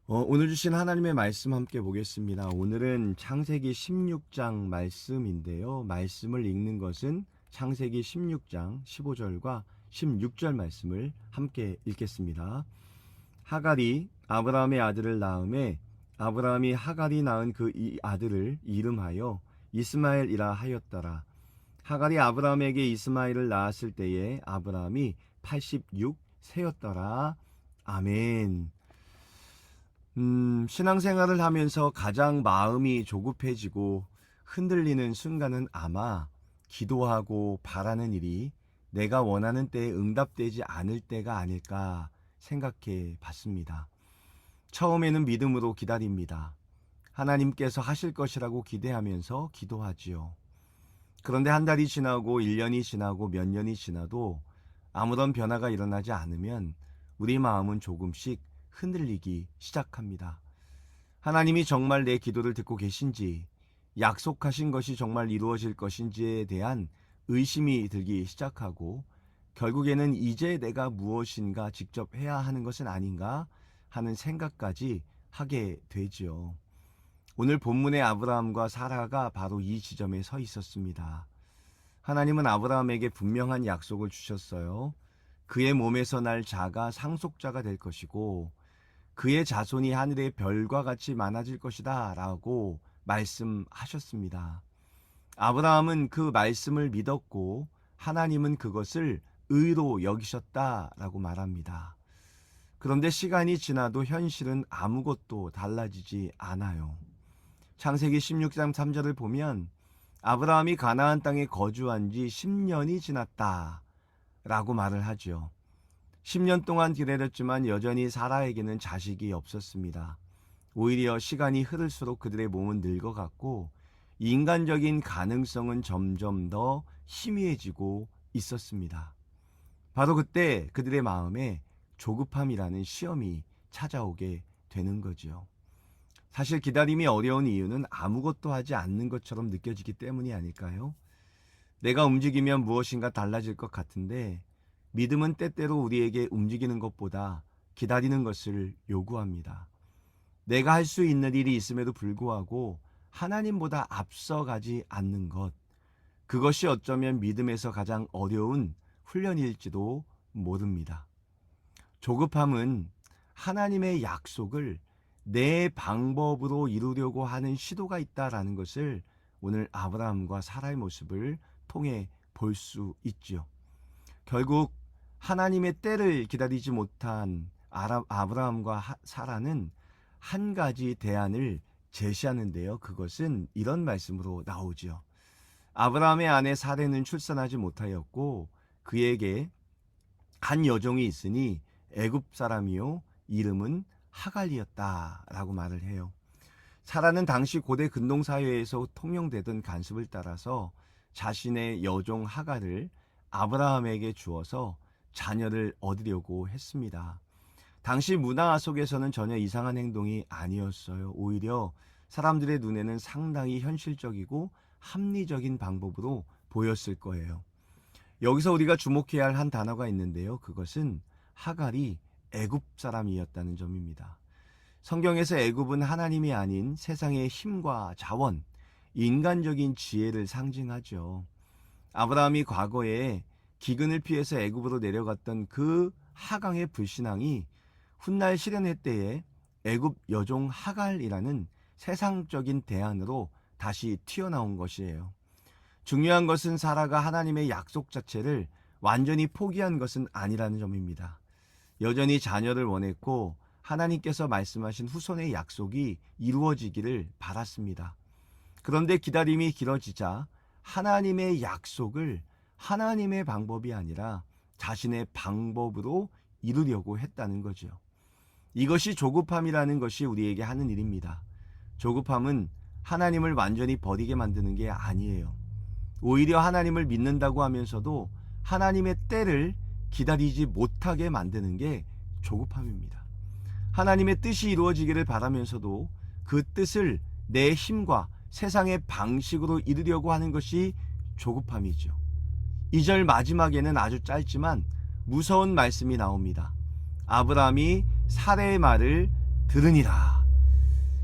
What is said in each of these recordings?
오늘 주신 하나님의 말씀 함께 보겠습니다. 오늘은 창세기 16장 말씀인데요. 말씀을 읽는 것은 창세기 16장 15절과 16절 말씀을 함께 읽겠습니다. 하갈이 아브라함의 아들을 낳음에 아브라함이 하갈이 낳은 그 이 아들을 이름하여 이스마엘이라 하였더라. 하갈이 아브라함에게 이스마엘을 낳았을 때에 아브라함이 86세였더라. 아멘. 신앙생활을 하면서 가장 마음이 조급해지고 흔들리는 순간은 아마 기도하고 바라는 일이 내가 원하는 때에 응답되지 않을 때가 아닐까 생각해 봤습니다. 처음에는 믿음으로 기다립니다. 하나님께서 하실 것이라고 기대하면서 기도하지요. 그런데 한 달이 지나고 1년이 지나고 몇 년이 지나도 아무런 변화가 일어나지 않으면 우리 마음은 조금씩 흔들리기 시작합니다. 하나님이 정말 내 기도를 듣고 계신지, 약속하신 것이 정말 이루어질 것인지에 대한 의심이 들기 시작하고 결국에는 이제 내가 무엇인가 직접 해야 하는 것은 아닌가 하는 생각까지 하게 되지요. 오늘 본문의 아브라함과 사라가 바로 이 지점에 서 있었습니다. 하나님은 아브라함에게 분명한 약속을 주셨어요. 그의 몸에서 날 자가 상속자가 될 것이고 그의 자손이 하늘의 별과 같이 많아질 것이다 라고 말씀하셨습니다. 아브라함은 그 말씀을 믿었고 하나님은 그것을 의로 여기셨다라고 말합니다. 그런데 시간이 지나도 현실은 아무것도 달라지지 않아요. 창세기 16장 3절을 보면 아브라함이 가나안 땅에 거주한 지 10년이 지났다 라고 말을 하죠. 10년 동안 기다렸지만 여전히 사라에게는 자식이 없었습니다. 오히려 시간이 흐를수록 그들의 몸은 늙어갔고 인간적인 가능성은 점점 더 희미해지고 있었습니다. 바로 그때 그들의 마음에 조급함이라는 시험이 찾아오게 되는 거죠. 사실 기다림이 어려운 이유는 아무것도 하지 않는 것처럼 느껴지기 때문이 아닐까요? 내가 움직이면 무엇인가 달라질 것 같은데 믿음은 때때로 우리에게 움직이는 것보다 기다리는 것을 요구합니다. 내가 할 수 있는 일이 있음에도 불구하고 하나님보다 앞서가지 않는 것, 그것이 어쩌면 믿음에서 가장 어려운 훈련일지도 모릅니다. 조급함은 하나님의 약속을 내 방법으로 이루려고 하는 시도가 있다라는 것을 오늘 아브라함과 사라의 모습을 통해 볼 수 있죠. 결국 하나님의 때를 기다리지 못한 아브라함과 사라는 한 가지 대안을 제시하는데요. 그것은 이런 말씀으로 나오죠. 아브라함의 아내 사레는 출산하지 못하였고 그에게 한 여종이 있으니 애굽 사람이요 이름은 하갈이었다라고 말을 해요. 사라는 당시 고대 근동사회에서 통용되던 관습을 따라서 자신의 여종 하갈을 아브라함에게 주어서 자녀를 얻으려고 했습니다. 당시 문화 속에서는 전혀 이상한 행동이 아니었어요. 오히려 사람들의 눈에는 상당히 현실적이고 합리적인 방법으로 보였을 거예요. 여기서 우리가 주목해야 할 한 단어가 있는데요. 그것은 하갈이 애굽 사람이었다는 점입니다. 성경에서 애굽은 하나님이 아닌 세상의 힘과 자원, 인간적인 지혜를 상징하죠. 아브라함이 과거에 기근을 피해서 애굽으로 내려갔던 그 하강의 불신앙이 훗날 실현의 때에 애굽 여종 하갈이라는 세상적인 대안으로 다시 튀어나온 것이에요. 중요한 것은 사라가 하나님의 약속 자체를 완전히 포기한 것은 아니라는 점입니다. 여전히 자녀를 원했고 하나님께서 말씀하신 후손의 약속이 이루어지기를 바랐습니다. 그런데 기다림이 길어지자 하나님의 약속을 하나님의 방법이 아니라 자신의 방법으로 이루려고 했다는 거죠. 이것이 조급함이라는 것이 우리에게 하는 일입니다. 조급함은 하나님을 완전히 버리게 만드는 게 아니에요. 오히려 하나님을 믿는다고 하면서도 하나님의 때를 기다리지 못하게 만드는 게 조급함입니다. 하나님의 뜻이 이루어지기를 바라면서도 그 뜻을 내 힘과 세상의 방식으로 이루려고 하는 것이 조급함이죠. 2절 마지막에는 아주 짧지만 무서운 말씀이 나옵니다. 아브라함이 사레의 말을 들으니라.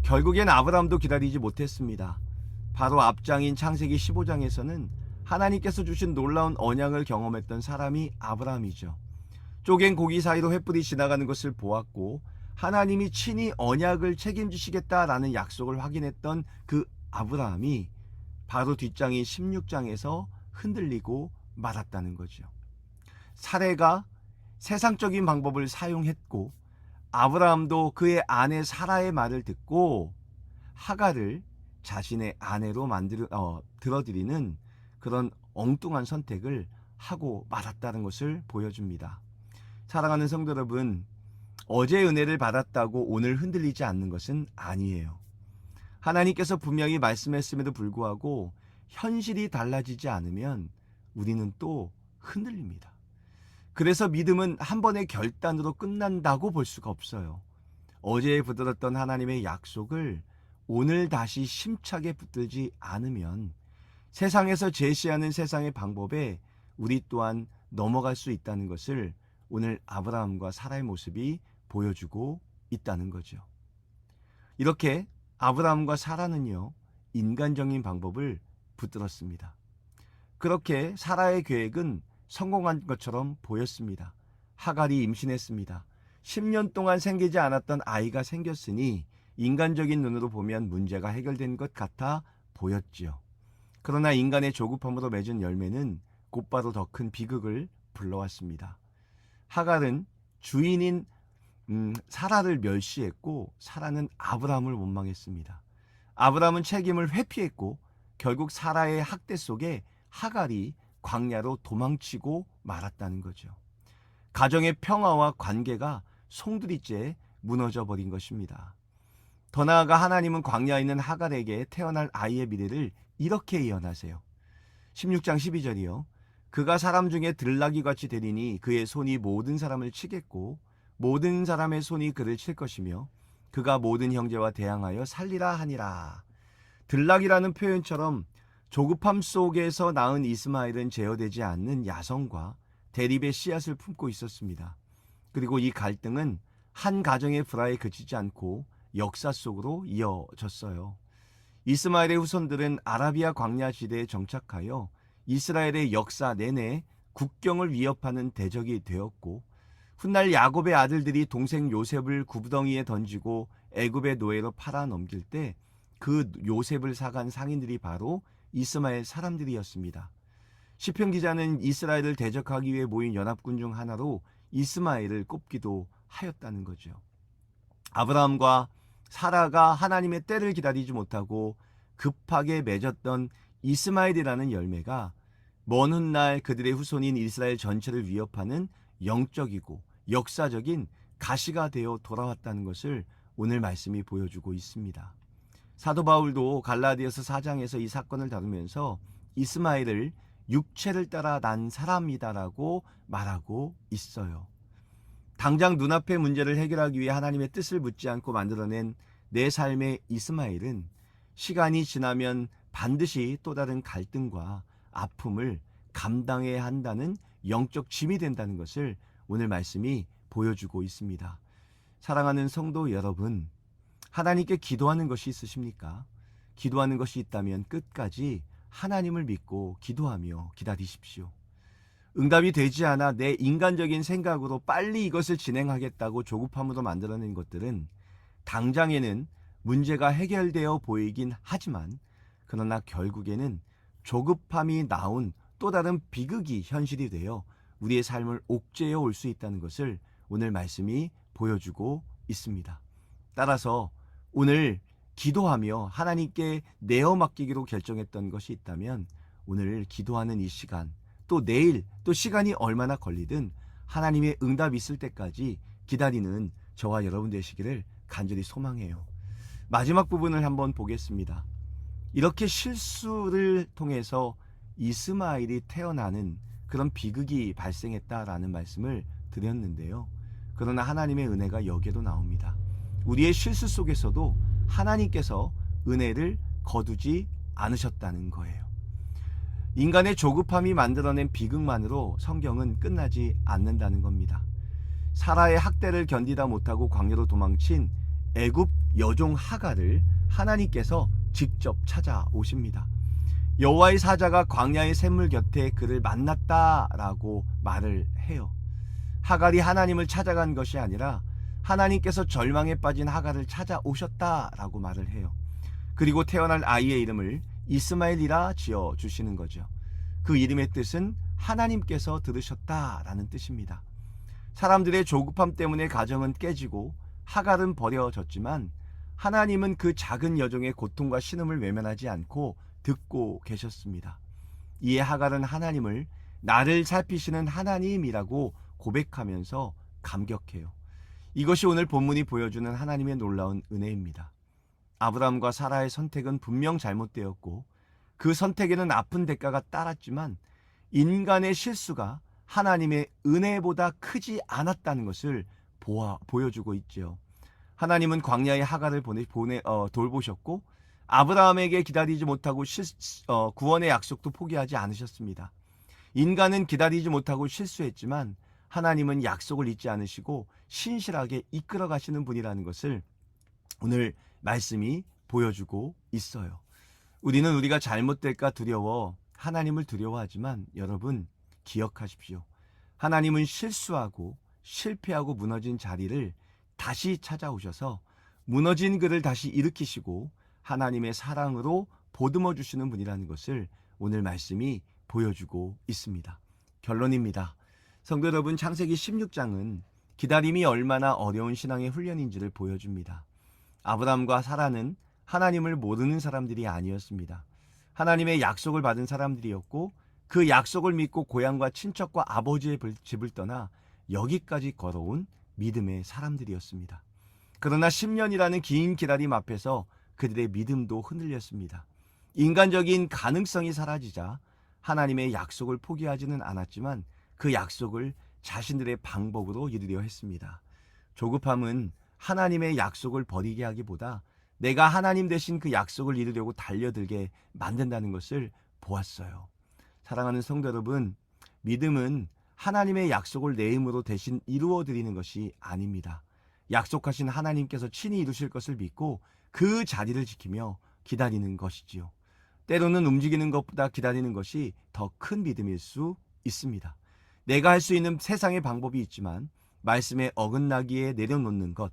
결국엔 아브라함도 기다리지 못했습니다. 바로 앞장인 창세기 15장에서는 하나님께서 주신 놀라운 언약을 경험했던 사람이 아브라함이죠. 쪼갠 고기 사이로 횃불이 지나가는 것을 보았고 하나님이 친히 언약을 책임지시겠다라는 약속을 확인했던 그 아브라함이 바로 뒷장인 16장에서 흔들리고 말았다는 거죠. 사레가 세상적인 방법을 사용했고 아브라함도 그의 아내 사라의 말을 듣고 하갈을 자신의 아내로 들어들이는 그런 엉뚱한 선택을 하고 말았다는 것을 보여줍니다. 사랑하는 성도 여러분, 어제 은혜를 받았다고 오늘 흔들리지 않는 것은 아니에요. 하나님께서 분명히 말씀했음에도 불구하고 현실이 달라지지 않으면 우리는 또 흔들립니다. 그래서 믿음은 한 번의 결단으로 끝난다고 볼 수가 없어요. 어제 붙들었던 하나님의 약속을 오늘 다시 심차게 붙들지 않으면 세상에서 제시하는 세상의 방법에 우리 또한 넘어갈 수 있다는 것을 오늘 아브라함과 사라의 모습이 보여주고 있다는 거죠. 이렇게 아브라함과 사라는요, 인간적인 방법을 붙들었습니다. 그렇게 사라의 계획은 성공한 것처럼 보였습니다. 하갈이 임신했습니다. 10년 동안 생기지 않았던 아이가 생겼으니 인간적인 눈으로 보면 문제가 해결된 것 같아 보였지요. 그러나 인간의 조급함으로 맺은 열매는 곧바로 더 큰 비극을 불러왔습니다. 하갈은 주인인 사라를 멸시했고 사라는 아브라함을 원망했습니다. 아브라함은 책임을 회피했고 결국 사라의 학대 속에 하갈이 광야로 도망치고 말았다는 거죠. 가정의 평화와 관계가 송두리째 무너져 버린 것입니다. 더 나아가 하나님은 광야에 있는 하갈에게 태어날 아이의 미래를 이렇게 예언하세요. 16장 12절이요. 그가 사람 중에 들나귀같이 되리니 그의 손이 모든 사람을 치겠고 모든 사람의 손이 그를 칠 것이며 그가 모든 형제와 대항하여 살리라 하니라. 들나귀라는 표현처럼 조급함 속에서 낳은 이스마엘은 제어되지 않는 야성과 대립의 씨앗을 품고 있었습니다. 그리고 이 갈등은 한 가정의 불화에 그치지 않고 역사 속으로 이어졌어요. 이스마엘의 후손들은 아라비아 광야 지대에 정착하여 이스라엘의 역사 내내 국경을 위협하는 대적이 되었고 훗날 야곱의 아들들이 동생 요셉을 구덩이에 던지고 애굽의 노예로 팔아 넘길 때 그 요셉을 사간 상인들이 바로 이스마엘 사람들이었습니다. 시편 기자는 이스라엘을 대적하기 위해 모인 연합군 중 하나로 이스마엘을 꼽기도 하였다는 거죠. 아브라함과 사라가 하나님의 때를 기다리지 못하고 급하게 맺었던 이스마엘이라는 열매가 먼 훗날 그들의 후손인 이스라엘 전체를 위협하는 영적이고 역사적인 가시가 되어 돌아왔다는 것을 오늘 말씀이 보여주고 있습니다. 사도 바울도 갈라디아서 4장에서 이 사건을 다루면서 이스마엘을 육체를 따라 난 사람이다라고 말하고 있어요. 당장 눈앞의 문제를 해결하기 위해 하나님의 뜻을 묻지 않고 만들어낸 내 삶의 이스마엘은 시간이 지나면 반드시 또 다른 갈등과 아픔을 감당해야 한다는 영적 짐이 된다는 것을 오늘 말씀이 보여주고 있습니다. 사랑하는 성도 여러분, 하나님께 기도하는 것이 있으십니까? 기도하는 것이 있다면 끝까지 하나님을 믿고 기도하며 기다리십시오. 응답이 되지 않아 내 인간적인 생각으로 빨리 이것을 진행하겠다고 조급함으로 만들어낸 것들은 당장에는 문제가 해결되어 보이긴 하지만 그러나 결국에는 조급함이 나온 또 다른 비극이 현실이 되어 우리의 삶을 옥죄어 올 수 있다는 것을 오늘 말씀이 보여주고 있습니다. 따라서 오늘 기도하며 하나님께 내어 맡기기로 결정했던 것이 있다면 오늘 기도하는 이 시간 또 내일 또 시간이 얼마나 걸리든 하나님의 응답이 있을 때까지 기다리는 저와 여러분 되시기를 간절히 소망해요. 마지막 부분을 한번 보겠습니다. 이렇게 실수를 통해서 이스마엘이 태어나는 그런 비극이 발생했다라는 말씀을 드렸는데요. 그러나 하나님의 은혜가 여기에도 나옵니다. 우리의 실수 속에서도 하나님께서 은혜를 거두지 않으셨다는 거예요. 인간의 조급함이 만들어낸 비극만으로 성경은 끝나지 않는다는 겁니다. 사라의 학대를 견디다 못하고 광야로 도망친 애굽 여종 하갈을 하나님께서 직접 찾아오십니다. 여호와의 사자가 광야의 샘물 곁에 그를 만났다라고 말을 해요. 하갈이 하나님을 찾아간 것이 아니라 하나님께서 절망에 빠진 하갈을 찾아오셨다라고 말을 해요. 그리고 태어날 아이의 이름을 이스마엘이라 지어 주시는 거죠. 그 이름의 뜻은 하나님께서 들으셨다라는 뜻입니다. 사람들의 조급함 때문에 가정은 깨지고 하갈은 버려졌지만 하나님은 그 작은 여종의 고통과 신음을 외면하지 않고 듣고 계셨습니다. 이에 하갈은 하나님을 나를 살피시는 하나님이라고 고백하면서 감격해요. 이것이 오늘 본문이 보여주는 하나님의 놀라운 은혜입니다. 아브라함과 사라의 선택은 분명 잘못되었고 그 선택에는 아픈 대가가 따랐지만 인간의 실수가 하나님의 은혜보다 크지 않았다는 것을 보여주고 있죠. 하나님은 광야에 하갈을 돌보셨고 아브라함에게 기다리지 못하고 구원의 약속도 포기하지 않으셨습니다. 인간은 기다리지 못하고 실수했지만 하나님은 약속을 잊지 않으시고 신실하게 이끌어 가시는 분이라는 것을 오늘 말씀이 보여주고 있어요. 우리는 우리가 잘못될까 두려워 하나님을 두려워하지만 여러분 기억하십시오. 하나님은 실수하고 실패하고 무너진 자리를 다시 찾아오셔서 무너진 그를 다시 일으키시고 하나님의 사랑으로 보듬어 주시는 분이라는 것을 오늘 말씀이 보여주고 있습니다. 결론입니다. 성도 여러분, 창세기 16장은 기다림이 얼마나 어려운 신앙의 훈련인지를 보여줍니다. 아브라함과 사라는 하나님을 모르는 사람들이 아니었습니다. 하나님의 약속을 받은 사람들이었고 그 약속을 믿고 고향과 친척과 아버지의 집을 떠나 여기까지 걸어온 믿음의 사람들이었습니다. 그러나 10년이라는 긴 기다림 앞에서 그들의 믿음도 흔들렸습니다. 인간적인 가능성이 사라지자 하나님의 약속을 포기하지는 않았지만 그 약속을 자신들의 방법으로 이루려 했습니다. 조급함은 하나님의 약속을 버리게 하기보다 내가 하나님 대신 그 약속을 이루려고 달려들게 만든다는 것을 보았어요. 사랑하는 성도 여러분, 믿음은 하나님의 약속을 내 힘으로 대신 이루어 드리는 것이 아닙니다. 약속하신 하나님께서 친히 이루실 것을 믿고 그 자리를 지키며 기다리는 것이지요. 때로는 움직이는 것보다 기다리는 것이 더 큰 믿음일 수 있습니다. 내가 할 수 있는 세상의 방법이 있지만 말씀에 어긋나기에 내려놓는 것,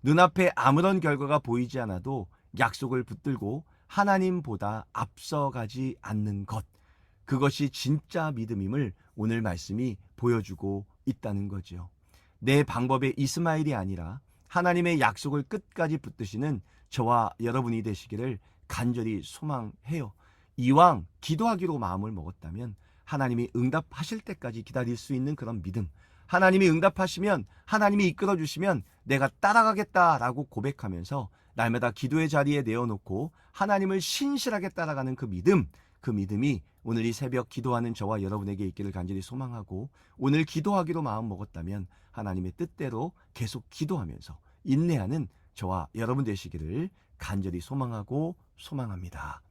눈앞에 아무런 결과가 보이지 않아도 약속을 붙들고 하나님보다 앞서가지 않는 것, 그것이 진짜 믿음임을 오늘 말씀이 보여주고 있다는 거죠. 내 방법의 이스마엘이 아니라 하나님의 약속을 끝까지 붙드시는 저와 여러분이 되시기를 간절히 소망해요. 이왕 기도하기로 마음을 먹었다면 하나님이 응답하실 때까지 기다릴 수 있는 그런 믿음, 하나님이 응답하시면 하나님이 이끌어주시면 내가 따라가겠다라고 고백하면서 날마다 기도의 자리에 내어놓고 하나님을 신실하게 따라가는 그 믿음이 오늘 이 새벽 기도하는 저와 여러분에게 있기를 간절히 소망하고, 오늘 기도하기로 마음 먹었다면 하나님의 뜻대로 계속 기도하면서 인내하는 저와 여러분 되시기를 간절히 소망하고 소망합니다.